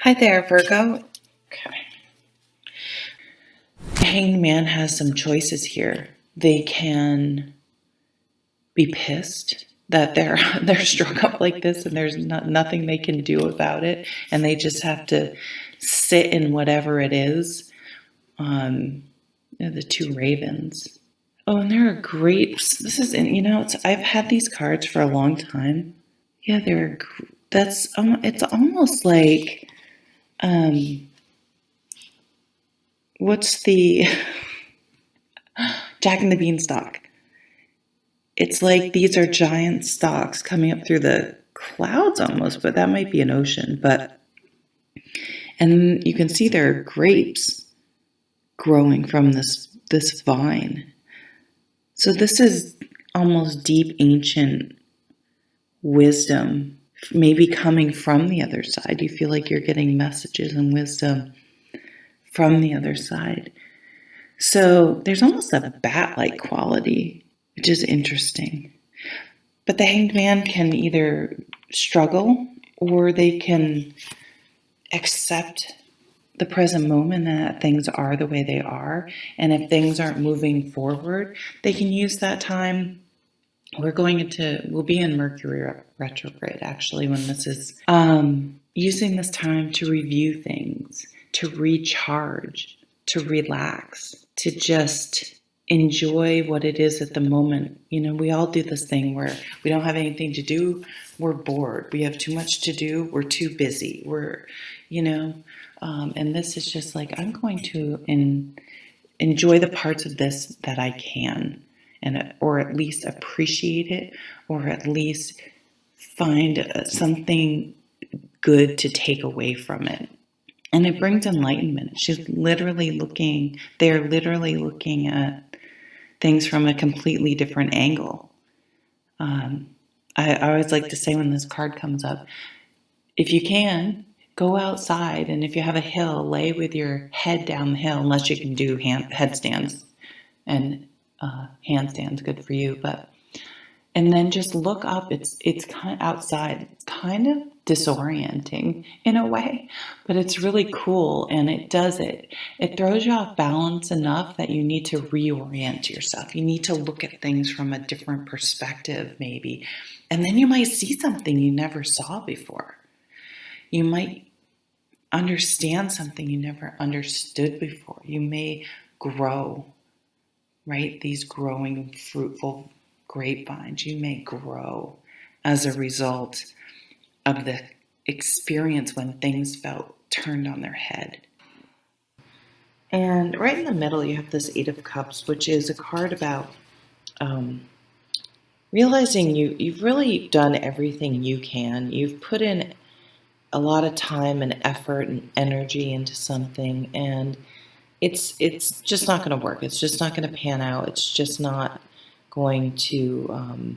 Hi there, Virgo. Okay. The Hanged Man has some choices here. They can be pissed that they're struck up like this and there's nothing they can do about it, and they just have to sit in whatever it is. The two ravens. Oh, and there are grapes. This is, I've had these cards for a long time. Yeah, it's almost like, what's the Jack and the Beanstalk? It's like these are giant stalks coming up through the clouds almost, but that might be an ocean. And you can see there are grapes growing from this vine. So this is almost deep ancient wisdom, maybe coming from the other side. You feel like you're getting messages and wisdom from the other side. So there's almost a bat-like quality, which is interesting. But the Hanged Man can either struggle or they can accept the present moment that things are the way they are. And if things aren't moving forward, they can use that time. We'll be in Mercury retrograde actually when this is, using this time to review things, to recharge, to relax, to just enjoy what it is at the moment. We all do this thing where we don't have anything to do, we're bored, we have too much to do, we're too busy, and this is just like, I'm going to enjoy the parts of this that I can, or at least appreciate it, or at least find something good to take away from it. And it brings enlightenment. They're literally looking at things from a completely different angle. I always like to say when this card comes up, if you can, go outside, and if you have a hill, lay with your head down the hill, unless you can do headstands and handstands, good for you. And then just look up. It's kind of outside. It's kind of disorienting in a way, but it's really cool, and it throws you off balance enough that you need to reorient yourself. You need to look at things from a different perspective, maybe, and then you might see something you never saw before. You might understand something you never understood before. You may grow, right? These growing, fruitful grapevines, you may grow as a result of the experience when things felt turned on their head. And right in the middle, you have this Eight of Cups, which is a card about realizing you've really done everything you can. You've put in a lot of time and effort and energy into something, and it's just not going to work. It's just not going to pan out. It's just not going to,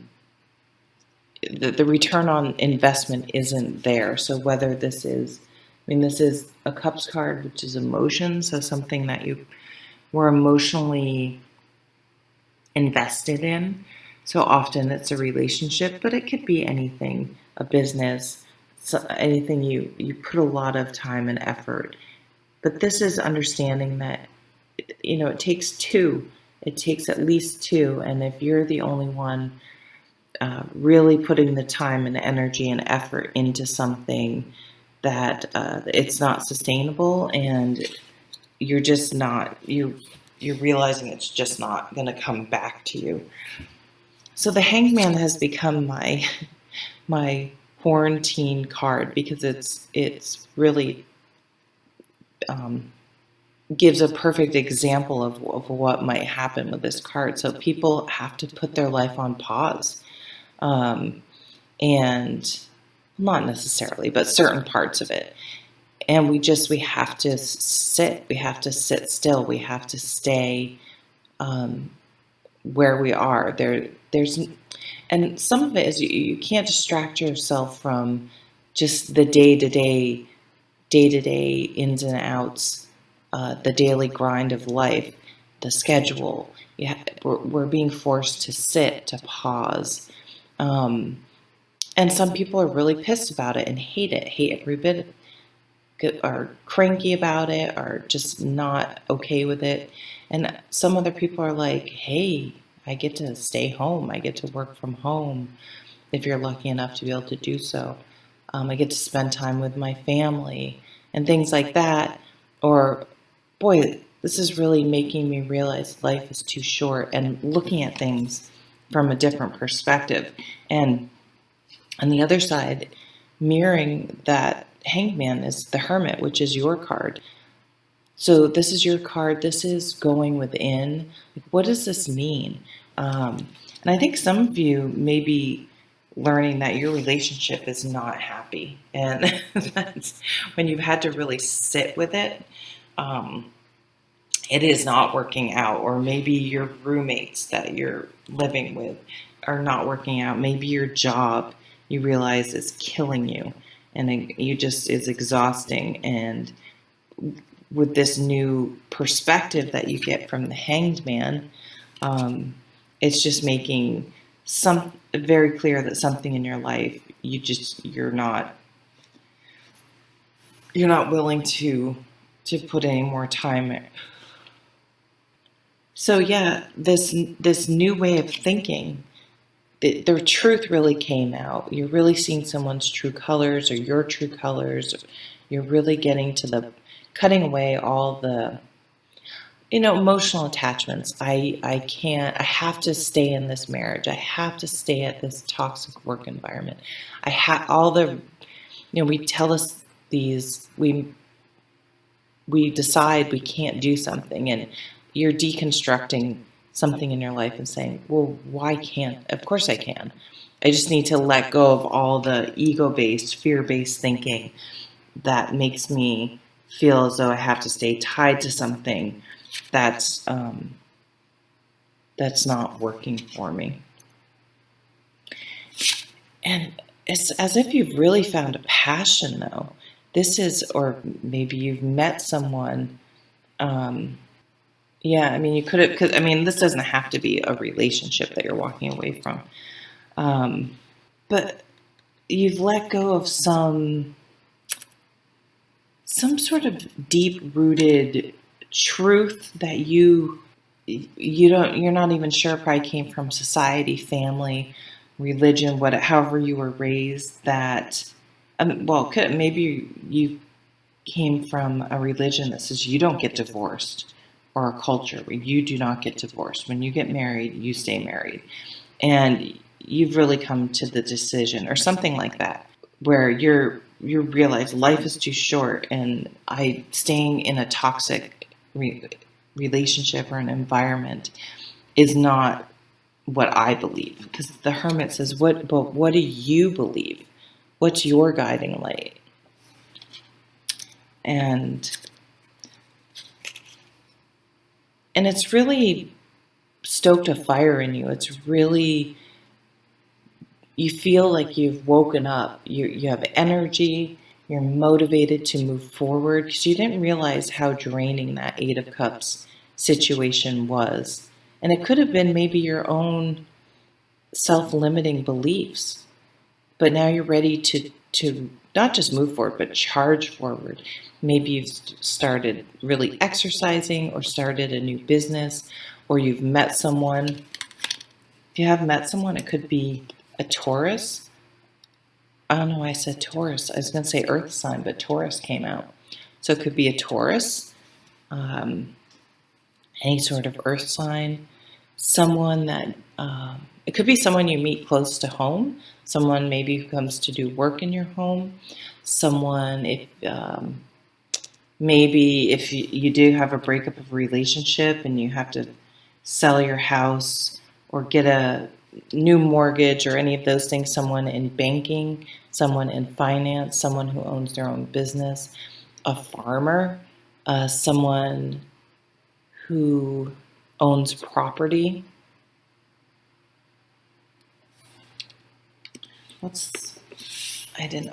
the return on investment isn't there. So whether this is a Cups card, which is emotion, so something that you were emotionally invested in. So often it's a relationship, but it could be anything, a business, anything you put a lot of time and effort. But this is understanding that, it takes two. It takes at least two. And if you're the only one really putting the time and energy and effort into something, that it's not sustainable, and you're just not, you're realizing it's just not going to come back to you. So the Hanged Man has become my quarantine card, because it's really gives a perfect example of what might happen with this card. So people have to put their life on pause, and not necessarily, but certain parts of it. And we have to sit. We have to sit still. We have to stay where we are. And some of it is you can't distract yourself from just the day-to-day ins and outs, the daily grind of life, the schedule. We're being forced to sit, to pause. And some people are really pissed about it and hate every bit are cranky about it, are just not okay with it. And some other people are like, hey, I get to stay home. I get to work from home if you're lucky enough to be able to do so. I get to spend time with my family and things like that. Or, boy, this is really making me realize life is too short and looking at things from a different perspective. And on the other side, mirroring that hangman is the hermit, which is your card. So this is your card. This is going within. Like, what does this mean? And I think some of you may be learning that your relationship is not happy. And that's when you've had to really sit with it. Um, it is not working out. Or maybe your roommates that you're living with are not working out. Maybe your job you realize is killing you. And you just is exhausting. And with this new perspective that you get from the hanged man, it's just making some very clear that something in your life you're not willing to put any more time in. So yeah, this new way of thinking, the truth really came out. You're really seeing someone's true colors or your true colors. You're really getting to the cutting away all the emotional attachments. I can't, I have to stay in this marriage. I have to stay at this toxic work environment. I have all the, we tell us these, we decide we can't do something, and you're deconstructing something in your life and saying, well, why can't, of course I can. I just need to let go of all the ego-based, fear-based thinking that makes me feel as though I have to stay tied to something that's not working for me. And it's as if you've really found a passion, though. This is, or maybe you've met someone. Yeah, I mean, you could have, because I mean, this doesn't have to be a relationship that you're walking away from. But you've let go of some sort of deep-rooted truth that you're not even sure probably came from society, family, religion, however you were raised. That maybe you came from a religion that says you don't get divorced, or a culture where you do not get divorced. When you get married, you stay married, and you've really come to the decision, or something like that, where you realize life is too short, and staying in a toxic relationship or an environment is not what I believe. Because the hermit says, what do you believe? What's your guiding light? And it's really stoked a fire in you. It's really, you feel like you've woken up. You have energy. You're motivated to move forward because you didn't realize how draining that Eight of Cups situation was. And it could have been maybe your own self-limiting beliefs. But now you're ready to not just move forward, but charge forward. Maybe you've started really exercising, or started a new business, or you've met someone. If you have met someone, it could be a Taurus. I don't know why I said Taurus. I was going to say earth sign, but Taurus came out. So it could be a Taurus, any sort of earth sign, someone that, it could be someone you meet close to home, someone maybe who comes to do work in your home, someone, maybe if you do have a breakup of a relationship and you have to sell your house or get a new mortgage or any of those things, someone in banking, someone in finance, someone who owns their own business, a farmer, someone who owns property. I didn't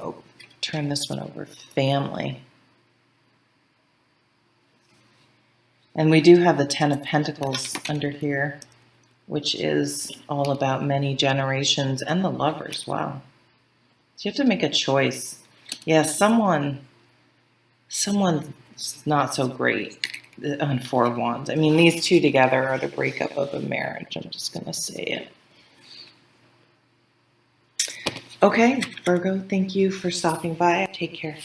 turn this one over, family. And we do have the Ten of Pentacles under here, which is all about many generations, and the Lovers. Wow. So you have to make a choice. Yeah, someone someone's not so great on Four of Wands. I mean, these two together are the breakup of a marriage. I'm just going to say it. Okay, Virgo, thank you for stopping by. Take care.